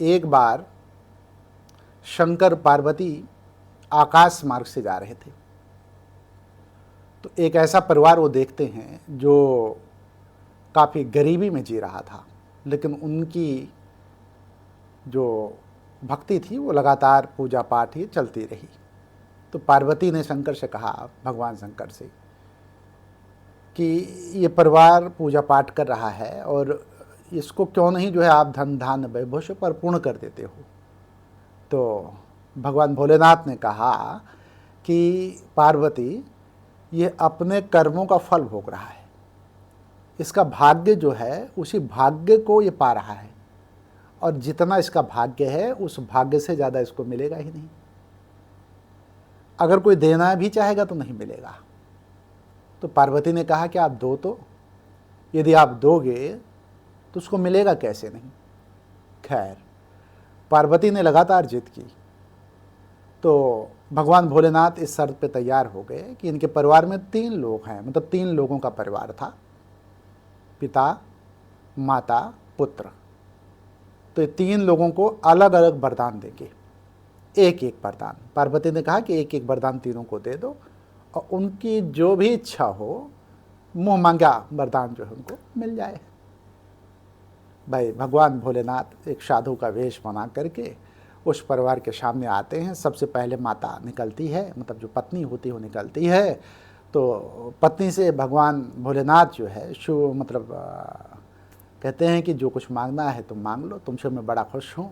एक बार शंकर पार्वती आकाश मार्ग से जा रहे थे, तो एक ऐसा परिवार वो देखते हैं जो काफ़ी गरीबी में जी रहा था, लेकिन उनकी जो भक्ति थी वो लगातार पूजा पाठ ही चलती रही। तो पार्वती ने शंकर से कहा, भगवान शंकर से, कि ये परिवार पूजा पाठ कर रहा है और इसको क्यों नहीं जो है आप धन धान्य वैभव से परिपूर्ण कर देते हो। तो भगवान भोलेनाथ ने कहा कि पार्वती, ये अपने कर्मों का फल भोग रहा है, इसका भाग्य जो है उसी भाग्य को ये पा रहा है, और जितना इसका भाग्य है उस भाग्य से ज़्यादा इसको मिलेगा ही नहीं। अगर कोई देना भी चाहेगा तो नहीं मिलेगा। तो पार्वती ने कहा कि आप दो तो, यदि आप दोगे तो उसको मिलेगा कैसे नहीं। खैर, पार्वती ने लगातार जिद की, तो भगवान भोलेनाथ इस शर्त पे तैयार हो गए कि इनके परिवार में 3 लोग हैं, मतलब 3 लोगों का परिवार था, पिता, माता, पुत्र। तो ये 3 लोगों को अलग अलग वरदान देंगे, एक एक वरदान। पार्वती ने कहा कि एक एक वरदान तीनों को दे दो, और उनकी जो भी इच्छा हो, मुँह मांगा वरदान जो है उनको मिल जाए। भाई भगवान भोलेनाथ एक साधु का वेश बना करके उस परिवार के सामने आते हैं। सबसे पहले माता निकलती है, मतलब जो पत्नी होती है वो निकलती है। तो पत्नी से भगवान भोलेनाथ जो है कहते हैं कि जो कुछ मांगना है तुम मांग लो, तुमसे मैं बड़ा खुश हूँ,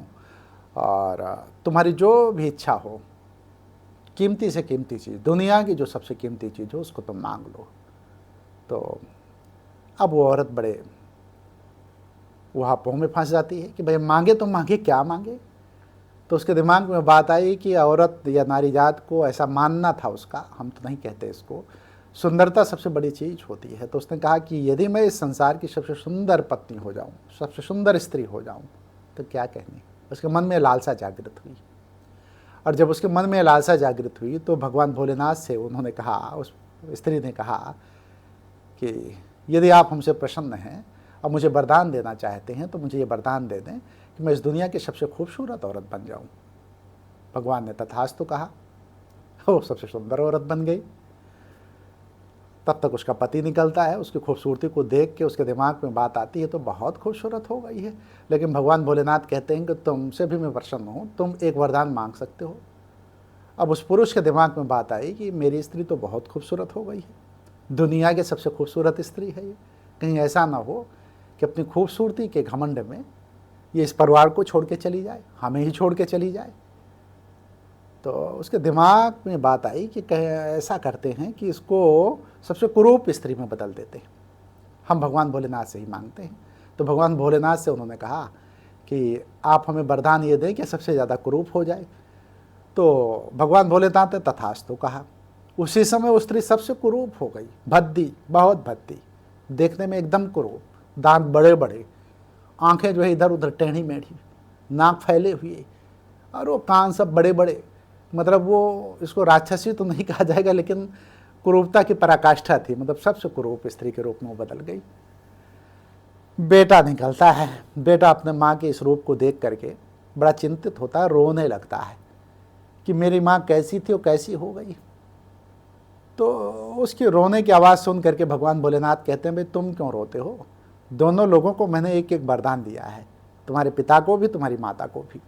और तुम्हारी जो भी इच्छा हो, कीमती से कीमती चीज़, दुनिया की जो सबसे कीमती चीज़ हो उसको तुम मांग लो। तो अब वो औरत बड़े वहाँ पोह में फंस जाती है कि भाई मांगे तो मांगे, क्या मांगे। तो उसके दिमाग में बात आई कि औरत या नारी जात को ऐसा मानना था उसका, हम तो नहीं कहते इसको, सुंदरता सबसे बड़ी चीज़ होती है। तो उसने कहा कि यदि मैं इस संसार की सबसे सुंदर पत्नी हो जाऊं, सबसे सुंदर स्त्री हो जाऊं, तो क्या कहनी। उसके मन में लालसा जागृत हुई, और जब उसके मन में लालसा जागृत हुई तो भगवान भोलेनाथ से उन्होंने कहा, उस स्त्री ने कहा कि यदि आप हमसे प्रसन्न हैं और मुझे वरदान देना चाहते हैं तो मुझे ये वरदान दे दें कि मैं इस दुनिया की सबसे खूबसूरत औरत बन जाऊं। भगवान ने तथास्तु कहा, वो सबसे सुंदर औरत बन गई। तब तक उसका पति निकलता है, उसकी खूबसूरती को देख के उसके दिमाग में बात आती है तो बहुत खूबसूरत हो गई है, लेकिन भगवान भोलेनाथ कहते हैं कि तुमसे भी मैं प्रसन्न हूँ, तुम एक वरदान मांग सकते हो। अब उस पुरुष के दिमाग में बात आई कि मेरी स्त्री तो बहुत खूबसूरत हो गई है, दुनिया की सबसे खूबसूरत स्त्री है ये, कहीं ऐसा ना हो कि अपनी खूबसूरती के घमंड में ये इस परिवार को छोड़ के चली जाए, हमें ही छोड़ के चली जाए। तो उसके दिमाग में बात आई कि ऐसा करते हैं कि इसको सबसे कुरूप स्त्री में बदल देते हैं, हम भगवान भोलेनाथ से ही मांगते हैं। तो भगवान भोलेनाथ से उन्होंने कहा कि आप हमें वरदान ये दें कि सबसे ज़्यादा कुरूप हो जाए। तो भगवान भोलेनाथ ने तथास्तु कहा। उसी समय वो स्त्री सबसे कुरूप हो गई, भद्दी, बहुत भद्दी, देखने में एकदम कुरूप, दांत बड़े बड़े, आंखें जो है इधर उधर टेढ़ी मेढ़ी, नाक फैले हुए, और वो कान सब बड़े बड़े, मतलब वो इसको राक्षसी तो नहीं कहा जाएगा, लेकिन कुरूपता की पराकाष्ठा थी, मतलब सबसे कुरूप स्त्री के रूप में वो बदल गई। बेटा निकलता है, बेटा अपने माँ के इस रूप को देख करके बड़ा चिंतित होता है, रोने लगता है कि मेरी माँ कैसी थी और कैसी हो गई। तो उसकी रोने की आवाज़ सुन करके भगवान भोलेनाथ कहते हैं, भाई तुम क्यों रोते हो, दोनों लोगों को मैंने एक एक वरदान दिया है, तुम्हारे पिता को भी तुम्हारी माता को भी,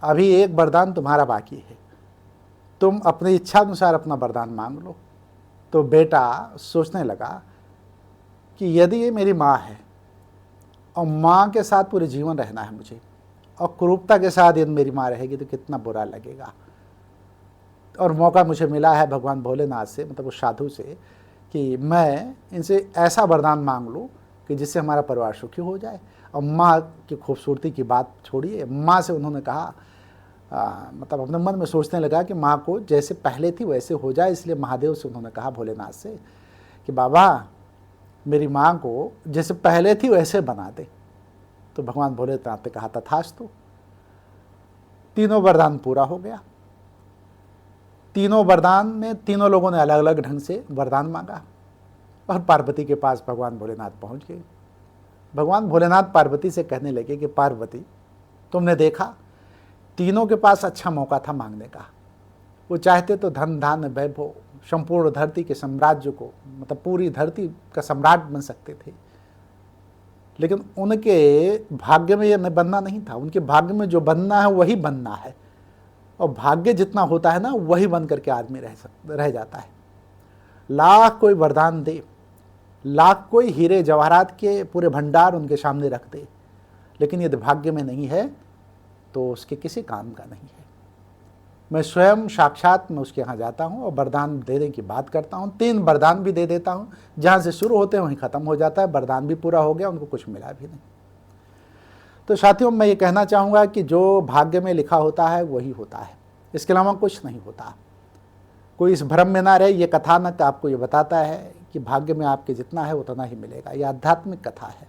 अभी एक वरदान तुम्हारा बाकी है, तुम अपनी इच्छा अनुसार अपना वरदान मांग लो। तो बेटा सोचने लगा कि यदि ये मेरी माँ है और माँ के साथ पूरे जीवन रहना है मुझे, और क्रूरता के साथ यदि मेरी माँ रहेगी तो कितना बुरा लगेगा। और मौका मुझे मिला है भगवान भोलेनाथ से, मतलब उस साधु से, कि मैं इनसे ऐसा वरदान मांग लूँ कि जिससे हमारा परिवार सुखी हो जाए। और माँ की खूबसूरती की बात छोड़िए, माँ से उन्होंने कहा, मतलब अपने मन में सोचने लगा कि माँ को जैसे पहले थी वैसे हो जाए, इसलिए महादेव से उन्होंने कहा, भोलेनाथ से, कि बाबा मेरी माँ को जैसे पहले थी वैसे बना दे। तो भगवान भोलेनाथ ने कहा तथास्तु। तीनों वरदान पूरा हो गया। तीनों वरदान में तीनों लोगों ने अलग अलग ढंग से वरदान मांगा, और पार्वती के पास भगवान भोलेनाथ पहुंच गए। भगवान भोलेनाथ पार्वती से कहने लगे कि पार्वती, तुमने देखा तीनों के पास अच्छा मौका था मांगने का। वो चाहते तो धन धान्य वैभव संपूर्ण धरती के साम्राज्य को, मतलब पूरी धरती का सम्राट बन सकते थे, लेकिन उनके भाग्य में यह बनना नहीं था। उनके भाग्य में जो बनना है वही बनना है, और भाग्य जितना होता है ना वही बन करके आदमी रह जाता है। लाख कोई वरदान दे, लाख कोई हीरे जवाहरात के पूरे भंडार उनके सामने रख दे, लेकिन यदि भाग्य में नहीं है तो उसके किसी काम का नहीं है। मैं स्वयं साक्षात में उसके यहाँ जाता हूँ और वरदान देने की बात करता हूँ। 3 वरदान भी दे देता हूँ, जहाँ से शुरू होते हैं वहीं ख़त्म हो जाता है। वरदान भी पूरा हो गया, उनको कुछ मिला भी नहीं। तो साथियों, मैं ये कहना चाहूँगा कि जो भाग्य में लिखा होता है वही होता है, इसके अलावा कुछ नहीं होता। कोई इस भ्रम में ना रहे। ये कथानक आपको ये बताता है कि भाग्य में आपके जितना है उतना ही मिलेगा। ये आध्यात्मिक कथा है।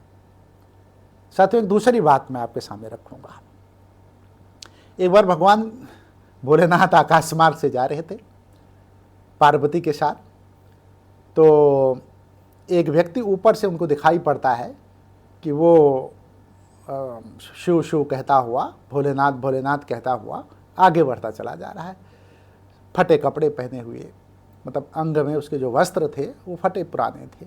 साथियों, एक दूसरी बात मैं आपके सामने रखूँगा। एक बार भगवान भोलेनाथ आकाश मार्ग से जा रहे थे पार्वती के साथ, तो एक व्यक्ति ऊपर से उनको दिखाई पड़ता है कि वो शिव शिव कहता हुआ, भोलेनाथ भोलेनाथ कहता हुआ आगे बढ़ता चला जा रहा है। फटे कपड़े पहने हुए, मतलब अंग में उसके जो वस्त्र थे वो फटे पुराने थे,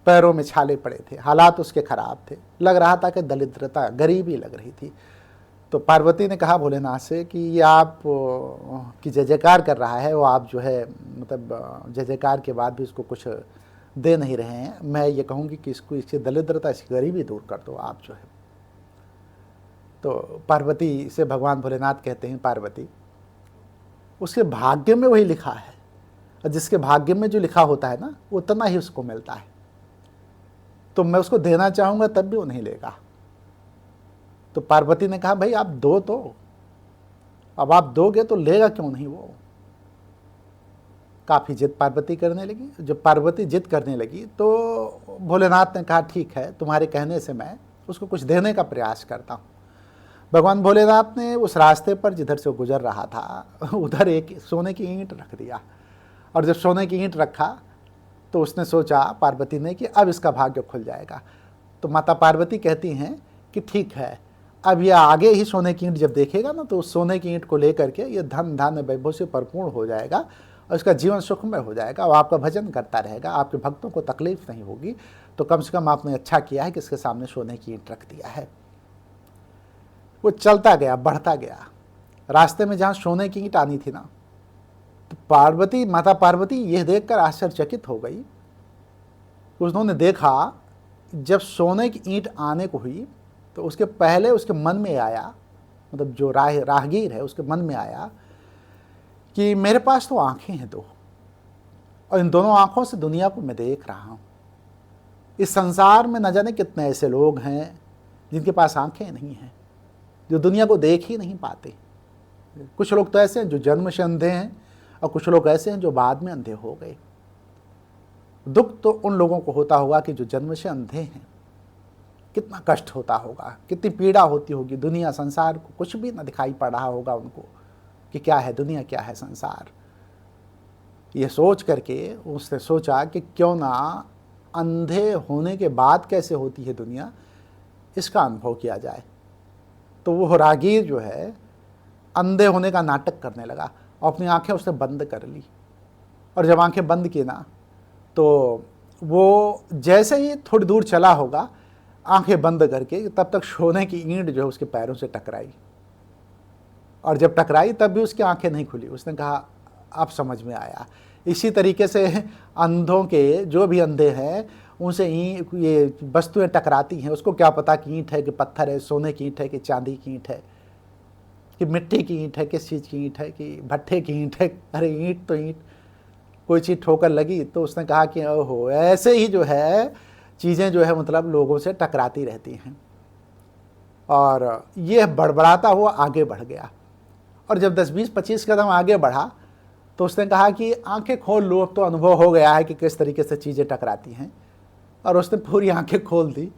पैरों में छाले पड़े थे, हालात उसके खराब थे। लग रहा था कि दरिद्रता, गरीबी लग रही थी। तो पार्वती ने कहा भोलेनाथ से कि ये आप की जय जयकार कर रहा है, वो आप जो है मतलब जय जयकार के बाद भी उसको कुछ दे नहीं रहे हैं। मैं ये कहूँगी कि इसको, इसकी दरिद्रता, इसकी गरीबी दूर कर दो आप जो है। तो पार्वती से भगवान भोलेनाथ कहते हैं, पार्वती, उसके भाग्य में वही लिखा है, और जिसके भाग्य में जो लिखा होता है ना उतना ही उसको मिलता है। तो मैं उसको देना चाहूँगा तब भी वो नहीं लेगा। तो पार्वती ने कहा भाई आप दो तो, अब आप दोगे तो लेगा क्यों नहीं वो। काफ़ी जिद पार्वती करने लगी। जब पार्वती जिद करने लगी तो भोलेनाथ ने कहा ठीक है, तुम्हारे कहने से मैं उसको कुछ देने का प्रयास करता हूँ। भगवान भोलेनाथ ने उस रास्ते पर जिधर से वो गुजर रहा था उधर एक सोने की ईंट रख दिया, और जब सोने की ईंट रखा तो उसने सोचा, पार्वती ने, कि अब इसका भाग्य खुल जाएगा। तो माता पार्वती कहती हैं कि ठीक है, अब यह आगे ही सोने की ईंट जब देखेगा ना तो उस सोने की ईंट को लेकर के ये धन धान्य वैभव से भरपूर हो जाएगा, और इसका जीवन सुखमय हो जाएगा, और आपका भजन करता रहेगा, आपके भक्तों को तकलीफ नहीं होगी। तो कम से कम आपने अच्छा किया है कि इसके सामने सोने की ईंट रख दिया है। वो चलता गया, बढ़ता गया। रास्ते में जहाँ सोने की ईंट आनी थी ना, तो पार्वती, माता पार्वती यह देखकर आश्चर्यचकित हो गई। उन्होंने देखा जब सोने की ईंट आने को हुई तो उसके पहले उसके मन में आया, मतलब जो राहगीर है उसके मन में आया कि मेरे पास तो आंखें हैं 2, और इन दोनों आंखों से दुनिया को मैं देख रहा हूँ। इस संसार में न जाने कितने ऐसे लोग हैं जिनके पास आंखें नहीं हैं, जो दुनिया को देख ही नहीं पाते। कुछ लोग तो ऐसे हैं जो जन्म से अंधे हैं, और कुछ लोग ऐसे हैं जो बाद में अंधे हो गए। दुख तो उन लोगों को होता होगा कि जो जन्म से अंधे हैं। कितना कष्ट होता होगा, कितनी पीड़ा होती होगी। दुनिया संसार को कुछ भी न दिखाई पड़ रहा होगा उनको कि क्या है दुनिया, क्या है संसार। ये सोच करके उसने सोचा कि क्यों ना अंधे होने के बाद कैसे होती है दुनिया, इसका अनुभव किया जाए। तो वो राहगीर जो है अंधे होने का नाटक करने लगा, और अपनी आंखें उसने बंद कर ली। और जब आंखें बंद की ना, तो वो जैसे ही थोड़ी दूर चला होगा आंखें बंद करके, तब तक सोने की ईंट जो है उसके पैरों से टकराई, और जब टकराई तब भी उसकी आंखें नहीं खुली। उसने कहा अब समझ में आया। इसी तरीके से अंधों के, जो भी अंधे हैं, उनसे ये वस्तुएं टकराती हैं। उसको क्या पता कि ईंट है कि पत्थर है, सोने की ईंट है कि चांदी की ईंट है, कि मिट्टी की ईंट है, किस चीज़ की ईंट है, कि भट्ठे की ईंट है। अरे ईंट तो ईंट, कोई चीज़ ठोकर लगी। तो उसने कहा कि ओहो, ऐसे ही जो है चीज़ें जो है मतलब लोगों से टकराती रहती हैं। और ये बड़बड़ाता हुआ आगे बढ़ गया, और जब 10-20-25 कदम आगे बढ़ा तो उसने कहा कि आंखें खोल लो, अब तो अनुभव हो गया है कि किस तरीके से चीज़ें टकराती हैं। और उसने पूरी आंखें खोल दी।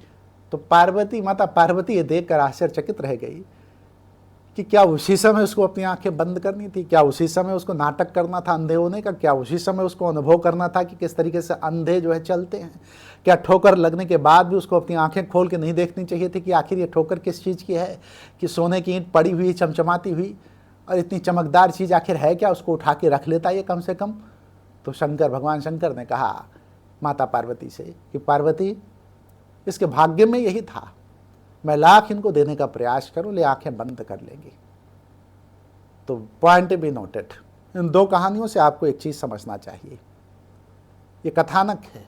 तो पार्वती, माता पार्वती ये देखकर आश्चर्यचकित रह गई कि क्या उसी समय उसको अपनी आंखें बंद करनी थी, क्या उसी समय उसको नाटक करना था अंधे होने का, क्या उसी समय उसको अनुभव करना था कि किस तरीके से अंधे जो है चलते हैं, क्या ठोकर लगने के बाद भी उसको अपनी आंखें खोल के नहीं देखनी चाहिए थी कि आखिर ये ठोकर किस चीज़ की है, कि सोने की ईंट पड़ी हुई चमचमाती हुई और इतनी चमकदार चीज़ आखिर है क्या, उसको उठा के रख लेता ये कम से कम। तो भगवान शंकर ने कहा माता पार्वती से कि पार्वती, इसके भाग्य में यही था, मैं लाख इनको देने का प्रयास करूं, ले आंखें बंद कर लेंगी। तो पॉइंट बी नोटेड, इन दो कहानियों से आपको एक चीज़ समझना चाहिए, ये कथानक है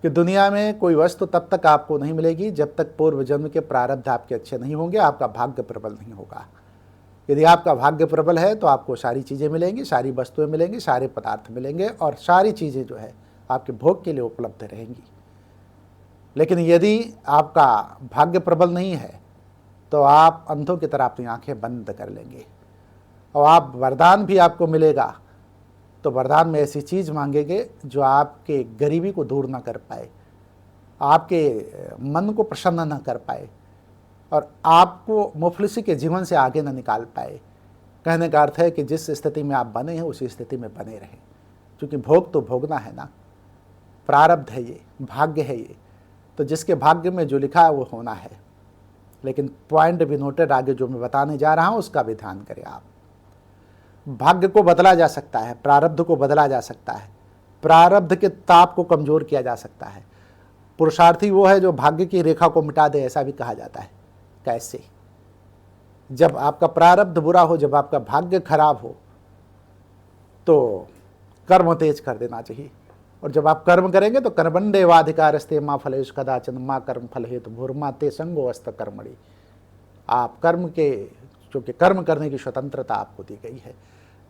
कि दुनिया में कोई वस्तु तब तक आपको नहीं मिलेगी जब तक पूर्व जन्म के प्रारब्ध आपके अच्छे नहीं होंगे, आपका भाग्य प्रबल नहीं होगा। यदि आपका भाग्य प्रबल है तो आपको सारी चीज़ें मिलेंगी, सारी वस्तुएं मिलेंगी, सारे पदार्थ मिलेंगे और सारी चीज़ें जो है आपके भोग के लिए उपलब्ध रहेंगी। लेकिन यदि आपका भाग्य प्रबल नहीं है तो आप अंधों की तरह अपनी आंखें बंद कर लेंगे और आप वरदान भी आपको मिलेगा तो वरदान में ऐसी चीज़ मांगेंगे जो आपके गरीबी को दूर ना कर पाए, आपके मन को प्रसन्न ना कर पाए और आपको मुफलिसी के जीवन से आगे ना निकाल पाए। कहने का अर्थ है कि जिस स्थिति में आप बने हैं उसी स्थिति में बने रहें, क्योंकि भोग तो भोगना है ना, प्रारब्ध है ये, भाग्य है ये, तो जिसके भाग्य में जो लिखा है वो होना है। लेकिन पॉइंट भी नोटेड, आगे जो मैं बताने जा रहा हूँ उसका भी ध्यान करें आप। भाग्य को बदला जा सकता है, प्रारब्ध को बदला जा सकता है, प्रारब्ध के ताप को कमजोर किया जा सकता है। पुरुषार्थी वो है जो भाग्य की रेखा को मिटा दे, ऐसा भी कहा जाता है। कैसे? जब आपका प्रारब्ध बुरा हो, जब आपका भाग्य खराब हो तो कर्म तेज कर देना चाहिए, और जब आप कर्म करेंगे तो कर्मंडे वाधिकारस्ते माँ फलेश कदाचन माँ कर्म फल हेतु भूर्मा ते संगो अस्त कर्मणि। आप कर्म के, क्योंकि कर्म करने की स्वतंत्रता आपको दी गई है,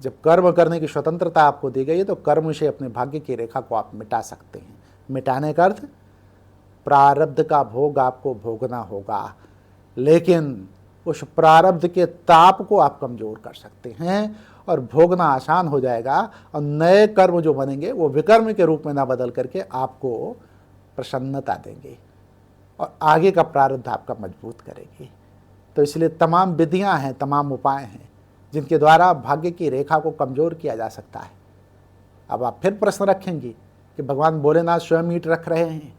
जब कर्म करने की स्वतंत्रता आपको दी गई है तो कर्म से अपने भाग्य की रेखा को आप मिटा सकते हैं। मिटाने का अर्थ प्रारब्ध का भोग आपको भोगना होगा, लेकिन उस प्रारब्ध के ताप को आप कमजोर कर सकते हैं और भोगना आसान हो जाएगा, और नए कर्म जो बनेंगे वो विकर्म के रूप में ना बदल करके आपको प्रसन्नता देंगे और आगे का प्रारब्ध आपका मजबूत करेंगे। तो इसलिए तमाम विधियां हैं, तमाम उपाय हैं जिनके द्वारा भाग्य की रेखा को कमजोर किया जा सकता है। अब आप फिर प्रश्न रखेंगे कि भगवान भोलेनाथ स्वयं ईंट रख रहे हैं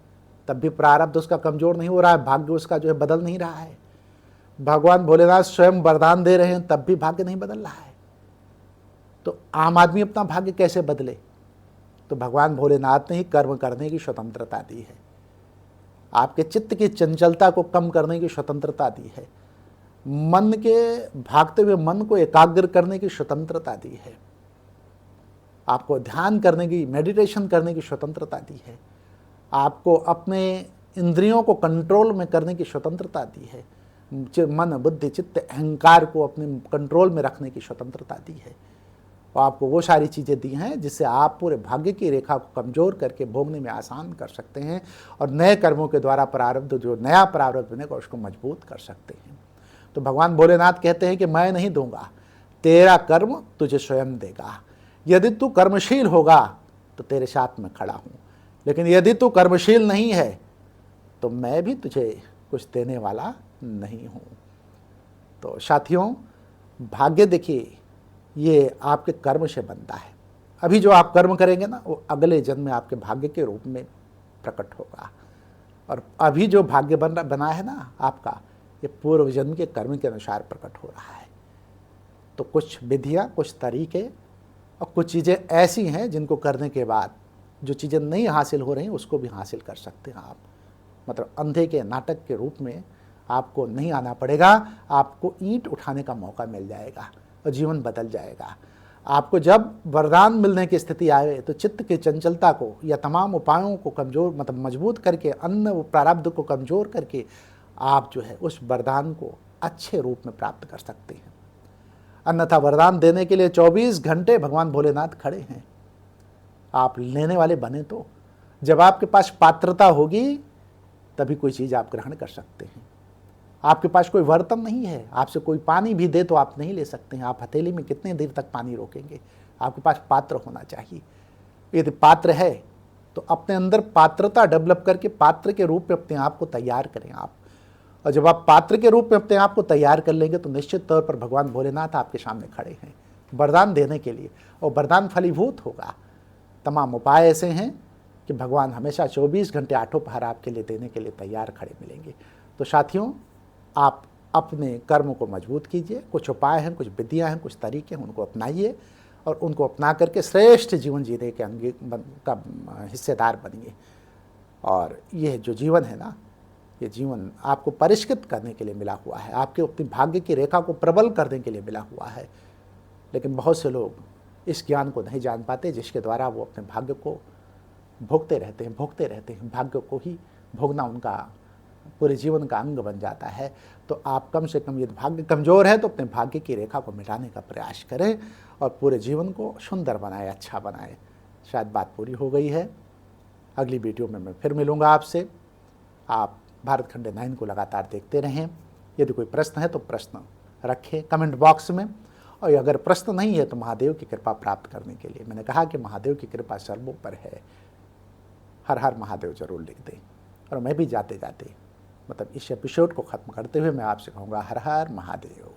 तब भी प्रारब्ध उसका कमजोर नहीं हो रहा है, भाग्य उसका जो है बदल नहीं रहा है। भगवान भोलेनाथ स्वयं वरदान दे रहे हैं तब भी भाग्य नहीं बदल रहा है। तो आम आदमी अपना भाग्य कैसे बदले? तो भगवान भोलेनाथ ने ही कर्म करने की स्वतंत्रता दी है, आपके चित्त की चंचलता को कम करने की स्वतंत्रता दी है, मन के भागते हुए मन को एकाग्र करने की स्वतंत्रता दी है, आपको ध्यान करने की, मेडिटेशन करने की स्वतंत्रता दी है, आपको अपने इंद्रियों को कंट्रोल में करने की स्वतंत्रता दी है, मन बुद्धि चित्त अहंकार को अपने कंट्रोल में रखने की स्वतंत्रता दी है, और आपको वो सारी चीज़ें दी हैं जिससे आप पूरे भाग्य की रेखा को कमज़ोर करके भोगने में आसान कर सकते हैं और नए कर्मों के द्वारा प्रारब्ध, जो नया प्रारब्ध बनेगा उसको मजबूत कर सकते हैं। तो भगवान भोलेनाथ कहते हैं कि मैं नहीं दूंगा, तेरा कर्म तुझे स्वयं देगा। यदि तू कर्मशील होगा तो तेरे साथ में खड़ा हूँ, लेकिन यदि तू कर्मशील नहीं है तो मैं भी तुझे कुछ देने वाला नहीं हूँ। तो साथियों, भाग्य देखिए ये आपके कर्म से बनता है। अभी जो आप कर्म करेंगे ना वो अगले जन्म में आपके भाग्य के रूप में प्रकट होगा, और अभी जो भाग्य बना है ना आपका, ये पूर्व जन्म के कर्म के अनुसार प्रकट हो रहा है। तो कुछ विधियाँ, कुछ तरीके और कुछ चीज़ें ऐसी हैं जिनको करने के बाद जो चीज़ें नहीं हासिल हो रही उसको भी हासिल कर सकते हैं आप। मतलब अंधे के नाटक के रूप में आपको नहीं आना पड़ेगा, आपको ईंट उठाने का मौका मिल जाएगा और जीवन बदल जाएगा। आपको जब वरदान मिलने की स्थिति आए तो चित्त की चंचलता को या तमाम उपायों को कमज़ोर, मतलब मजबूत करके, अन्न प्रारब्ध को कमज़ोर करके आप जो है उस वरदान को अच्छे रूप में प्राप्त कर सकते हैं। अन्यथा वरदान देने के लिए 24 घंटे भगवान भोलेनाथ खड़े हैं, आप लेने वाले बने तो जब आपके पास पात्रता होगी तभी कोई चीज़ आप ग्रहण कर सकते हैं। आपके पास कोई बर्तन नहीं है, आपसे कोई पानी भी दे तो आप नहीं ले सकते हैं, आप हथेली में कितने देर तक पानी रोकेंगे? आपके पास पात्र होना चाहिए। यदि पात्र है तो अपने अंदर पात्रता डेवलप करके पात्र के रूप में अपने आप को तैयार करें आप, और जब आप पात्र के रूप में अपने आप को तैयार कर लेंगे तो निश्चित तौर पर भगवान भोलेनाथ आपके सामने खड़े हैं वरदान देने के लिए, और वरदान फलीभूत होगा। तमाम उपाय ऐसे हैं कि भगवान हमेशा 24 घंटे आठों पहर आपके लिए देने के लिए तैयार खड़े मिलेंगे। तो साथियों, आप अपने कर्म को मजबूत कीजिए। कुछ उपाय हैं, कुछ विधियां हैं, कुछ तरीके हैं, उनको अपनाइए और उनको अपना करके श्रेष्ठ जीवन जीने के अंगे का हिस्सेदार बनिए। और ये जो जीवन है ना, ये जीवन आपको परिष्कृत करने के लिए मिला हुआ है, आपके अपनी भाग्य की रेखा को प्रबल करने के लिए मिला हुआ है। लेकिन बहुत से लोग इस ज्ञान को नहीं जान पाते, जिसके द्वारा वो अपने भाग्य को भोगते रहते हैं। भाग्य को ही भोगना उनका पूरे जीवन का अंग बन जाता है। तो आप कम से कम, यदि भाग्य कमज़ोर है तो अपने भाग्य की रेखा को मिटाने का प्रयास करें और पूरे जीवन को सुंदर बनाएं, अच्छा बनाएं। शायद बात पूरी हो गई है। अगली वीडियो में मैं फिर मिलूँगा आपसे। आप भारत खंड 9 को लगातार देखते रहें। यदि कोई प्रश्न है तो प्रश्न रखें कमेंट बॉक्स में, और अगर प्रश्न नहीं है तो महादेव की कृपा प्राप्त करने के लिए मैंने कहा कि महादेव की कृपा सर्वोपर है, हर हर महादेव जरूर लिख दें। और मैं भी जाते जाते, मतलब इस एपिसोड को ख़त्म करते हुए मैं आपसे कहूँगा, हर हर महादेव।